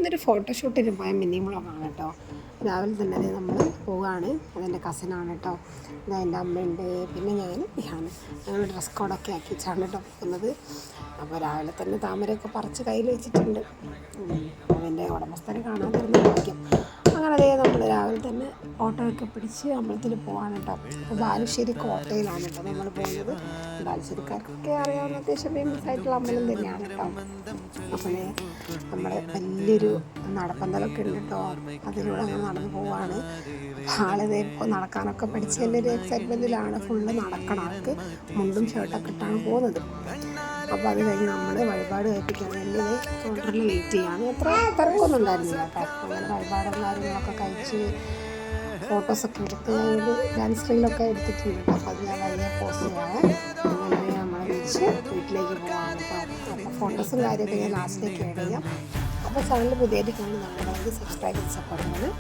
ഇന്നൊരു ഫോട്ടോഷൂട്ടിന് പോയ മിനി വ്ളോഗാണ് കേട്ടോ. രാവിലെ തന്നെ നമ്മൾ പോവുകയാണ്. അതെൻ്റെ കസിനാണ് കേട്ടോ. ഇതാ എൻ്റെ അമ്മയുണ്ട്, പിന്നെ ഞാനും ഞങ്ങൾ ഡ്രസ് കോഡൊക്കെ ആക്കിച്ചാണ് കേട്ടോ പോകുന്നത്. അപ്പോൾ രാവിലെ തന്നെ താമരയൊക്കെ പറിച്ച് കയ്യിൽ വെച്ചിട്ടുണ്ട്. അതിൻ്റെ ഉടമസ്ഥനെ കാണാതിരുന്ന ഭാഗ്യം. അങ്ങനെ അതേ നമ്മൾ രാവിലെ തന്നെ ഓട്ടോയൊക്കെ പിടിച്ച് അമ്പലത്തിൽ പോകാൻ കേട്ടോ. അപ്പോൾ ബാലുശ്ശേരി കോട്ടയിലാണ് കേട്ടോ നമ്മൾ പോകുന്നത്. ബാലുശ്ശേരിക്കാർക്കൊക്കെ അറിയാവുന്ന അത്യാവശ്യം ഫേമസ് ആയിട്ടുള്ള അമ്പലം തന്നെയാണ് കേട്ടോ. അപ്പോൾ നമ്മൾ വലിയൊരു നടപ്പന്തലൊക്കെ ഉണ്ട് കേട്ടോ. അതിലൂടെ അങ്ങനെ നടന്നു പോവാണ്. ആളിതേ ഇപ്പോൾ നടക്കാനൊക്കെ പഠിച്ച് വലിയൊരു എക്സൈറ്റ്മെൻറ്റിലാണ്. ഫുള്ള് നടക്കണം. ആൾക്ക് മുണ്ടും ഷർട്ടൊക്കെ ഇട്ടാണ് പോകുന്നത്. അപ്പോൾ അത് കഴിഞ്ഞ് നമ്മൾ വഴിപാട് കഴിപ്പിക്കാൻ വേണ്ടി കൗണ്ടറിൽ വെയിറ്റ് ചെയ്യാണ്. അത്ര തിരക്കൊന്നും ഉണ്ടായിരുന്നില്ല കേട്ടോ. അങ്ങനെ വഴിപാടും കാര്യങ്ങളൊക്കെ കഴിച്ച് ഫോട്ടോസൊക്കെ എടുത്ത് ഒരു ഡാൻസ് റീലൊക്കെ എടുത്തിട്ടുണ്ട്. അപ്പോൾ അത് ഞാൻ വലിയ പോസ്റ്റ് ചെയ്യാണ്. അങ്ങനെ നമ്മൾ വെച്ച് വീട്ടിലേക്ക് പോകാൻ കേട്ടോ. അപ്പോൾ ഫോട്ടോസും കാര്യമൊക്കെ ഞാൻ ലാസ്റ്റിലേക്ക് ആഡ് ചെയ്യാം. അപ്പോൾ ചാനൽ പുതിയതായിട്ട് കാണുന്നതാണ്, സബ്സ്ക്രൈബ് ചെയ്ത് സപ്പോർട്ട് ചെയ്യണം.